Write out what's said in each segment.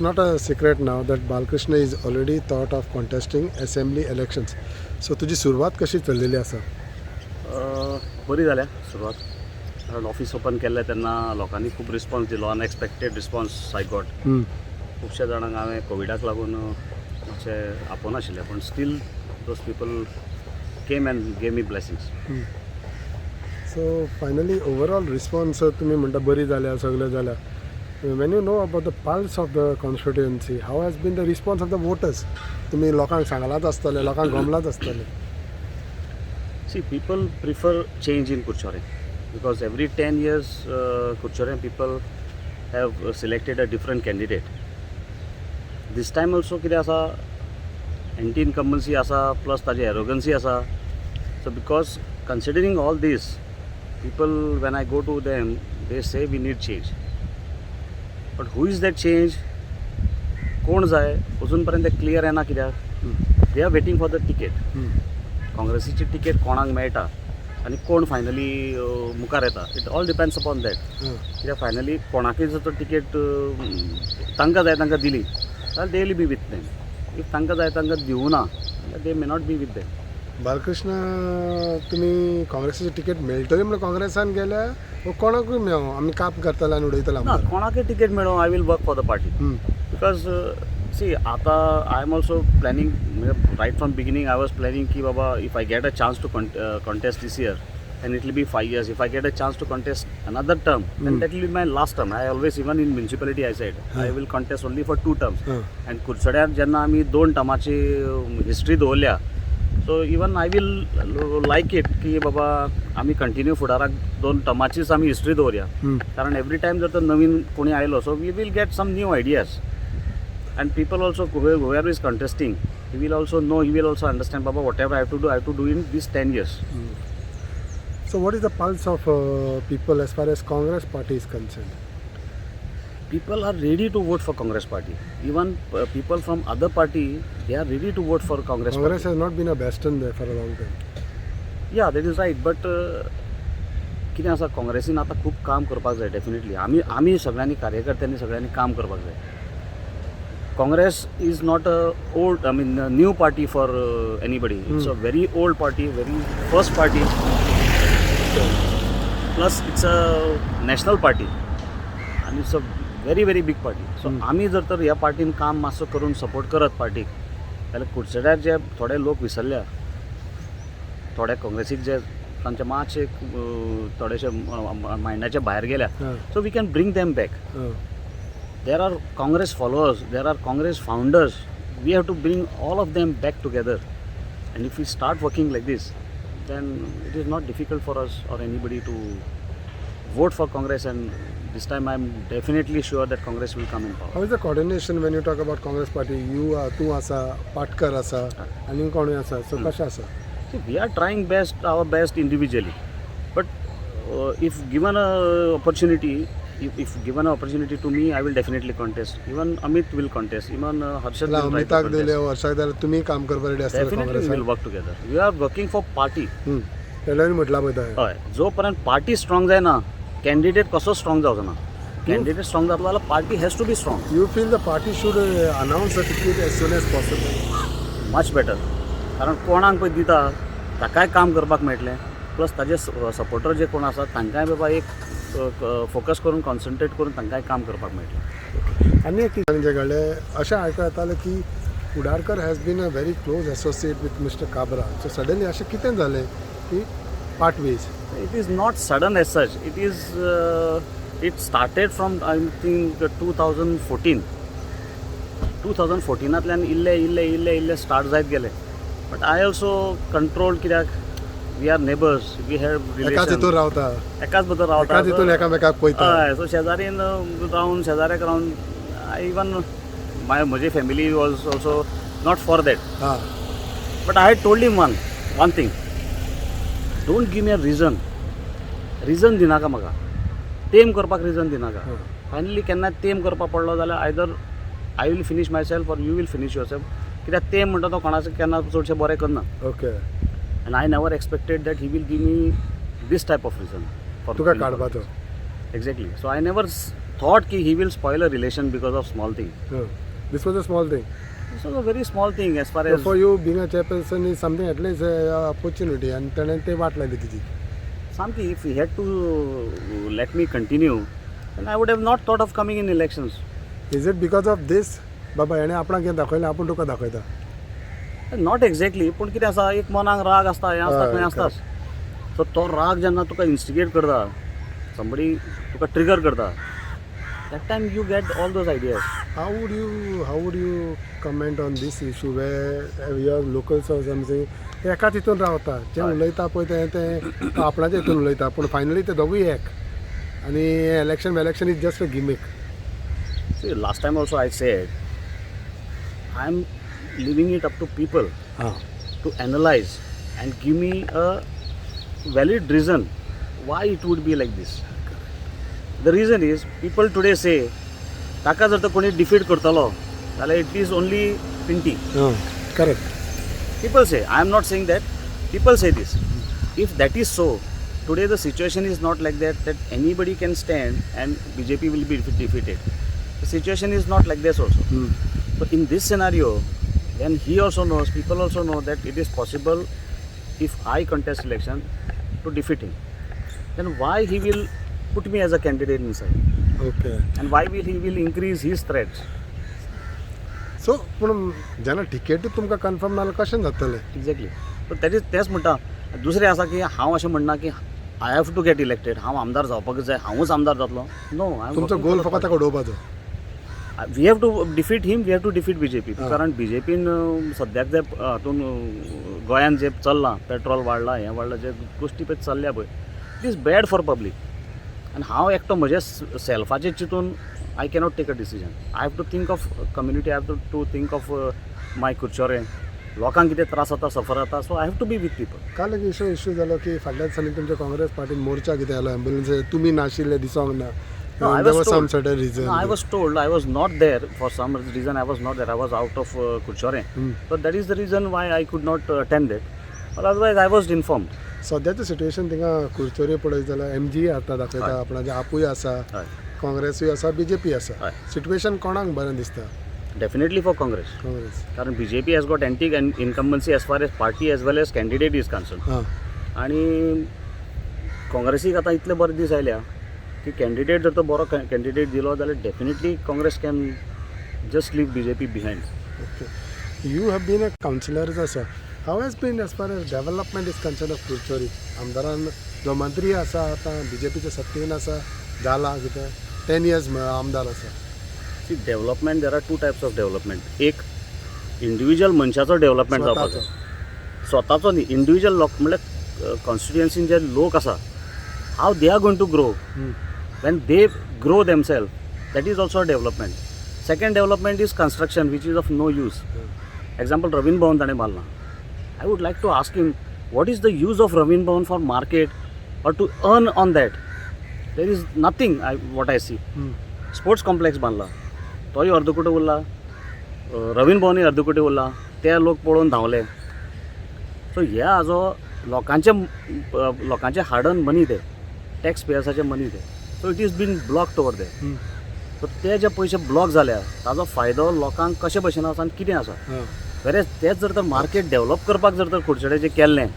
not a secret now that Balkrishna is already thought of contesting assembly elections. So तुझी सुरवात कशी चल्लेली आसा? बरी जाल्या सुरवात. कारण ऑफिस ओपन केल्लें तेन्ना लोकांनी खूब रिस्पॉन्स दिलो. Unexpected response I got. खुबश्या जाणांक हांवें कोविडाक लागून मातशें आपोवनाशिल्लें, पूण steel those people came and gave me blessings. So finally overall response तुम्ही म्हणटा बरी जाल्या, सगळें जाल्या. When you know about the pulse of the constituency, how has been the response of the voters? तुम्ही लोकांक सांगलात आसतले, लोकांक गमलात आसतले. See, people prefer change in Kurchore because every 10 years Kurchore people have selected a different candidate. This time also कितें आसा, anti-incumbency आसा plus ताजी arrogancy आसा. So because considering all this, people when I go to them, they say we need change. But who is that change? कोण जाय अजून पर्यंत clear येना. कित्याक they are waiting for the ticket. काँग्रेसीची तिकेट कोणाक मेळटा आनी कोण फायनली मुखार येता. It all depends upon that. कित्याक फायनली कोणाकय जर तर तिकेट तांकां जाय तांकां दिली जाल्यार they will be with them. If तांकां जाय तांकां दिवना जाल्यार they may not be with them. Balkrishna तुम्ही काँग्रेसीची तिकेट मेळटली म्हणून काँग्रेसान गेल्या कोणाकूय मेळो आमी काम करतले आनी उडयतले. ना, कोणाकय तिकेट मेळो I will work for the party. Because see आतां I am also planning, right from beginning I was planning की बाबा if I get a chance to contest this year then it will be 5 years. If I get a chance to contest another term, then that will be my last term. I always, even in municipality, I said I will contest only for 2 terms. And Kurchadar जेन्ना आमी 2 टर्माची history दवरल्या, so even I will like it की बाबा आमी continue फुडाराक 2 टर्माचीच आमी history दवरया. कारण एवरी टायम जर तर नवीन कोणी आयलो, so we will get some new ideas. And people also whoever is contesting, he will also know, he will also understand baba whatever I have to do in these 10 years. So what is the pulse of people as far as Congress party is concerned? People are ready to vote for Congress party. Even people from other party, they are ready to vote for Congress Congress party. has not been a bastion there for a long time. Yeah, that is right. But कितें आसा, काँग्रेसीन आतां खूब काम करपाक जाय. Definitely आमी सगळ्यांनी कार्यकर्त्यांनी सगळ्यांनी काम करपाक जाय. Congress is not a old, I mean, a new party for anybody. It's a very old party, very first party. Plus it's a national party and it's a very very big party. So आमी जर तर ह्या पार्टीन काम मातसो करून support करत पार्टीक, जाल्यार कुडचड्यार जे थोडे लोक विसरल्या, थोडे काँग्रेसीक जे तांचे मातशे थोडेशे मायंडाचे भायर गेल्या, so we can bring them back. There are Congress followers, there are Congress founders. We have to bring all of them back together. And if we start working like this, then it is not difficult for us or anybody to vote for Congress. And this time I'm definitely sure that Congress will come in power. How is the coordination when you talk about Congress party? You tu asa, Patkar asa, ani koni asa. So kasha asa? See, we are trying our best individually. But if given a opportunity, if given an opportunity to me, I will definitely contest. Even Amit will contest. Even Harshad will try to अमिताक contest. दिले वर्षाक जाल्यार तुम्ही काम करपा ready आसतले Definitely we will काँग्रेसान. work together. We are working for party. तेल्यानी म्हटला पळय. हय, जोपर्यंत पार्टी स्ट्रॉंग जायना, कॅन्डिडेट कसो स्ट्रॉंग जावचो ना. कॅन्डिडेट स्ट्रॉंग जातलो जाल्यार party has to be strong. You feel the party should announce the ticket as soon as possible? Much better. कारण कोणाक पळय दिता ताकाय काम करपाक मेळटलें. प्लस ताजे सपोर्टर जे कोण आसात तांकांय बाबा एक फोकस करून कॉन्सन्ट्रेट करून तांकांय काम करपाक मेळटलें. आनी एक जे घडलें अशें आयकूं येतालें की Kudarkar has been a very close associate with mister Kabra. So suddenly अशें कितें जालें की part ways? It is not sudden as such. It started from I think 2014. 2014 इल्ले स्टार्ट जायत गेले. But I also controlled कित्याक we are neighbors, we have एकाच relations. हितून रावता, एकाच भितर रावता. एकाच हितून एकामेकाक पळयता. हय, सो शेजारीन रावन शेजाऱ्याक रावन इवन म्हजी family was also not for that. हां. But I told him one thing, don't give me a reason दिनाका म्हाका. तेम करपाक रिजन दिनाका. फायनली केन्ना तेम करपाक पडलो जाल्यार either I will finish myself or you will finish yourself. कित्याक तेम म्हणटा तो कोणाचें केन्ना चडशें बरें करना. Okay. And I never expected that he will give me this type of reason. तुका काडपाचो. Exactly. So I never thought ki he will spoil a relation because of small thing. This was a small thing. This was a very small thing as far So as for you, being a chairperson is something at least opportunity, and then ते वाट लागली तिची. Samki, if he had to let me continue, then I would have not thought of coming in elections. Is it because of this? बाबा याने आपणाक कितें दाखयलें आपूण तुका दाखयता. Not exactly, पूण कितें आसा एक मनाक राग आसता हें आसता खंय आसताच. सो तो राग जेन्ना तुका इन्स्टिगेट करता, somebody तुका ट्रिगर करता, that time you get all those ideas. How would you comment on this issue where your locals or something एकाच हितून रावता, जें उलयता पळय तें आपणाच्या हितून उलयता, पूण फायनली ते दोगूय एक, आनी election is just a gimmick. See, last time also I said, I am leaving it up to people to analyze and give me a valid reason why it would be like this. The reason is, people today say, ताका जर तर कोणी defeat करतलो जाल्यार it is only Pinty. Correct. People say, I am not saying that, people say this. If that is so, today the situation is not like that anybody can stand and BJP will be defeated. The situation is not like this also. So in this scenario, then he also knows, people also know that it is possible if I contest election to defeat him. Then why he will put me as a candidate inside? Okay. And why will he will increase his threats? So पूण जेन्ना ticket तुमकां confirm नाल्या कशें जातलें? Exactly. So तेच म्हणटा. दुसरें आसा की हांव अशें म्हणना की I have to get elected, हांव आमदार जावपाकच जाय, हांवूच आमदार जातलो. नो, तुमचो गोल फकत ताका उडोवपाचो. We have to defeat him, we have to defeat BJP. कारण बीजेपीन सद्याक जे हातून गोंयांत जे चल्लां, पेट्रोल वाडलां, हें वाडलां, जे गोश्टी पळय चल्ल्या पळय, it is bad for public. आनी हांव एकटो म्हज्या सेल्फाचे चिंतून I cannot take a decision. I have to think of community, I have to think of my Curchorem, लोकांक कितें त्रास जाता, सफर जाता. So I have to be with people. काल एक इश्यू जालो की फाटल्या दिसांनी तुमच्या काँग्रेस पार्टीन मोर्चा कितें जालो, एम्ब्युलन्स तुमी नाशिल्ले दिसोंक ना. No, I There was was some told. certain reason. No, I was told. I was not there for some reason. I was not there. I was out of Kuchore. So that is the reason why I could not attend it. But otherwise, I was informed. सद्याचें situation थिंगा कुडचोरे पळयत जाल्यार MG आतां दाखयता, हय. आपणाचें आपूय आसा, हय. काँग्रेसूय आसा, BJP आसा. हय. सिट्युएशन कोणाक बरें दिसता? Definitely for Congress. काँग्रेस. कारण BJP has got anti-incumbency as far as party as well as candidate is concerned. हां. आणि काँग्रेसीक आतां इतले बरे दीस आयल्या की कॅन्डिडेट जर तो बरो कॅन्डिडेट दिलो जाल्यार definitely Congress can just leave BJP behind. Okay. You have been a councillor आसा. How has been as far as development is concern of Curchorem? आमदारान जो मंत्री आसा आतां BJPच्या सत्तेन आसा, जाला कितें 10 years आमदार आसा. See development, there are two types of development. एक इंडिविज्युअल मनशाचो डेव्हलपमेंट जावपाचो, स्वताचो न्ही, इंडिविज्युअल लोक म्हणल्यार कॉन्स्टिट्युएन्सीन जे लोक आसा, how they are going to grow. When they grow themselves, that is also a development. Second development is construction, which is of no use. Example, Ravin Bhavan tane balna. I would like to ask him, what is the use of Ravin Bhavan for market or to earn on that? There is nothing, what I see. Sports complex बांधला, तोय अर्दकुटे उरला, रवीन भवनय अर्दकुटे उरला, ते लोक पळोवन धांवले. So हे हाजो लोकांचे हार्ड अर्न मनी ते, टॅक्स पेयर्साचे मनी ते. So it is been blocked over there. So ते जे पयशे ब्लॉक जाल्या ताजो फायदो लोकांक कशे भशेन आसा आनी कितें आसा. वेरेज तेच जर तर मार्केट डेव्हलप करपाक जर तर कुडचडेचें केल्लें,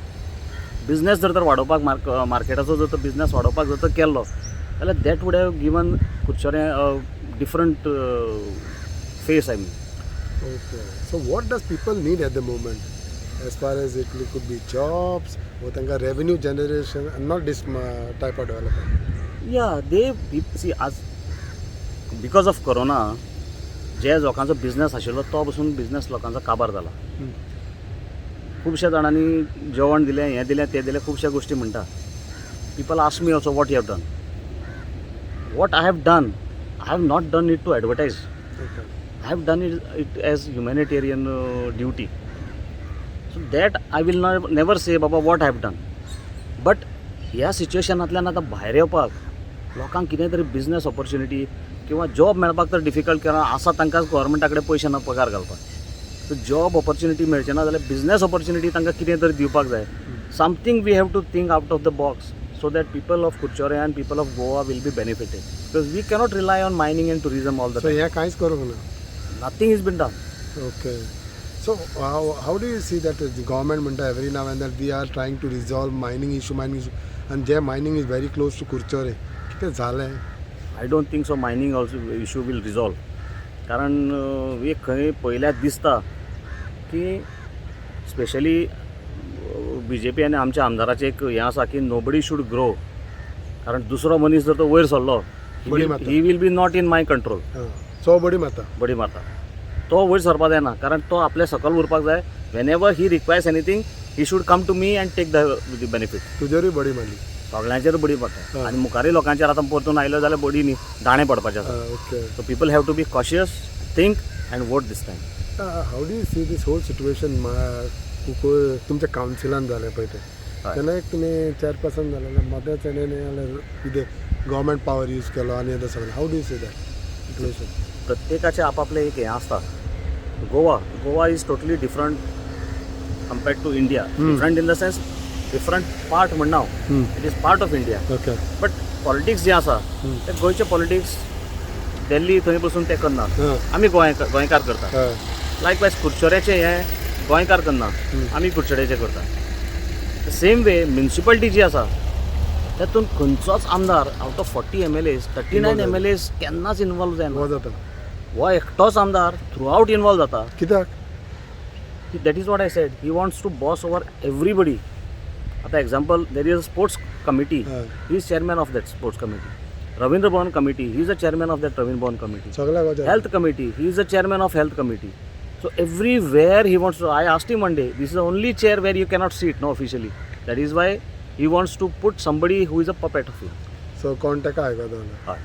बिझनेस जर तर वाडोवपाक, मार्केटाचो जर तर बिझनेस वाडोवपाक जर तर केल्लो जाल्यार that would have given Kudchade different face. I mean. Okay. So what does people need at the moment? As far as it could be jobs, or tanga revenue generation, and not this type of development. या दे C आज because of corona जे लोकांचो business आशिल्लो तो पसून business लोकांचो काबार जाला. खुबश्या जाणांनी जेवण दिलें, हें दिलें, तें दिलें, खुबश्या गोश्टी म्हणटा. People ask me also what you have done. What I have done, I have not done it to advertise. Okay. I have done it as humanitarian duty. So that I will never say Baba what I have done. But ह्या सिच्युएशनांतल्यान आतां भायर येवपाक लोकांक कितें तरी business opportunity किंवा job मेळपाक तर डिफिकल्ट कारण आसा तांकां गव्हर्मेंटा कडेन पयशे ना पगार घालपाक. सो जॉब ऑपॉर्च्युनिटी मेळचे ना जाल्यार बिझनेस ऑपॉर्च्युनिटी तांकां कितें तरी दिवपाक जाय. Something we have to think out of the box so that people of Curchorem and people of Goa will be benefited. Because we cannot rely on mining and tourism all the so time. हें कांयच करूंक ना. Nothing has been done. Okay. So how do you see that the government म्हणटा every now and then we are trying to resolve mining issue, and their mining is very close to Kurchore. कितें जालें? I don't think so mining also issue will resolve. कारण एक खंय पयल्यार दिसता की specially BJP आनी आमच्या आमदाराचें एक हें आसा की नोबडी शूड ग्रो. कारण दुसरो मनीस जर तो वयर सरलो बडी मारता. He will be not in my control. So बडी माता. बडी मारता. तो वयर सरपा जायना कारण तो आपल्या सकल उरपाक जाय. Whenever he requires anything he should come to me and take the benefit. तुजेरूय बडी मारली. सगळ्यांचेर बडी पडटा आनी मुखारी लोकांचेर आतां परतून आयलो जाल्यार बडी न्ही दाणे पडपाचे आसा. Okay. So people have to be cautious, think and vote this time. How do you see this whole situation तुमच्या कावन्सिलान जालें पळय तें तेन्ना एक तुमी चेअरपर्सन जालें मदेंच जाल्यार कितें गव्हर्मेंट पावर यूज केलो आनी आतां सगळें. How do you see that situation? प्रत्येकाचें आपआपलें एक हें आसता. Goa is totally different compared to India. Different in the sense different part म्हणना हांव. It is part of India. Okay. But politics जें आसा तें गोंयचें पॉलिटिक्स दिल्ली थंय बसून ते करनात. आमी गोंयकार करता. लायकवायज कुडचड्याचें हें गोंयकार करना, आमी कुडचड्याचें करता. सेम वे म्युनिसिपालिटी जी आसा तातूंत खंयचोच आमदार आउट ऑफ 40 MLAs 39 MLAs केन्नाच इनवॉल्व जायना. हो जाता. हो एकटोच आमदार थ्रू आउट इनवॉल्व जाता. कित्याक? That is what I said. He wants to boss over everybody. आतां example there is a sports committee. He is chairman of that sports committee. Ravindra Bhavan committee, he is a chairman of that Ravindra Bhavan committee. सगळ्याक Health committee, he is the chairman of health committee. So everywhere he wants to, I asked him one day, this is the only chair where you cannot sit, no, officially. That is why he wants to put somebody who is a puppet of him. So कोण ताका आयकता? हय.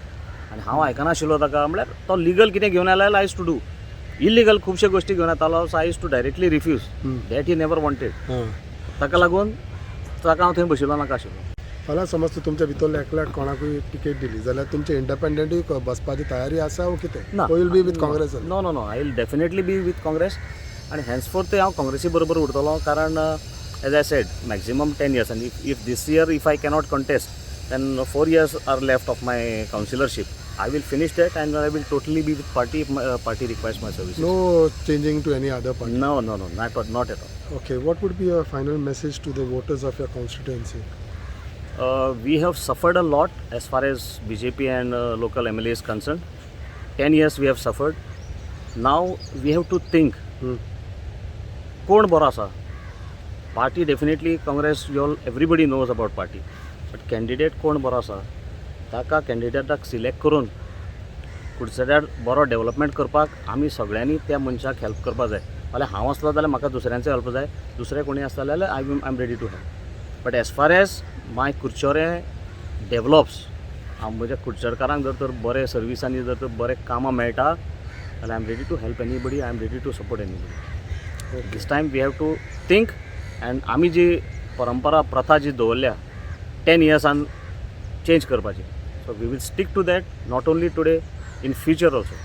आनी हांव आयकनाशिल्लो ताका म्हळ्यार तो legal कितें घेवन आयल्यार I used to do. Illegal खुबशे गोश्टी घेवन येतालो. So I used to directly refuse. That he never wanted. ताका लागून ताका हांव थंय बशिल्लो नाका आशिल्लो. फाल्यां समज तूं तुमच्या भितर एकल्याक कोणाकूय टिकेट दिली जाल्यार तुमचे इंडिपेंडंटूय बसपाची तयारी आसा वो कितें? ना. Will be with Congress? No I will definitely be with Congress. आनी हॅन्सफोर्थ हांव काँग्रेसी बरोबर उरतलो. कारण as I said maximum 10 years. आनी if this year if I cannot contest then 4 years are left of my councillorship. I will finish that and I will totally be with party if party requires my services. No changing to any other party? No, not at all. Okay, what would be your final message to the voters of your constituency? We have suffered a lot as far as BJP and local MLA is concerned. 10 years we have suffered. Now we have to think. कोण बरो आसा? Party definitely Congress, everybody knows about party. But candidate कोण बरो आसा? ताका कॅन्डिडेटाक select करून कुडचड्यार बरो development करपाक आमी सगळ्यांनी त्या मनशाक हेल्प करपाक जाय. फाल्यां हांव आसलो जाल्यार म्हाका दुसऱ्यांचो हेल्प जाय. दुसरे कोणी आसता जाल्यार I am ready to help. But as far as my Curchorem develops, हांव म्हज्या कुडचडकारांक जर तर बरे सर्विसांनी जर तर बरे कामां मेळटा जाल्यार I am ready to help anybody. I am ready to support anybody. This time we have to think and आमी जी परंपरा प्रथा जी दवरल्या 10 yearsan चेंज करपाची. So we will stick to that not only today, in future also.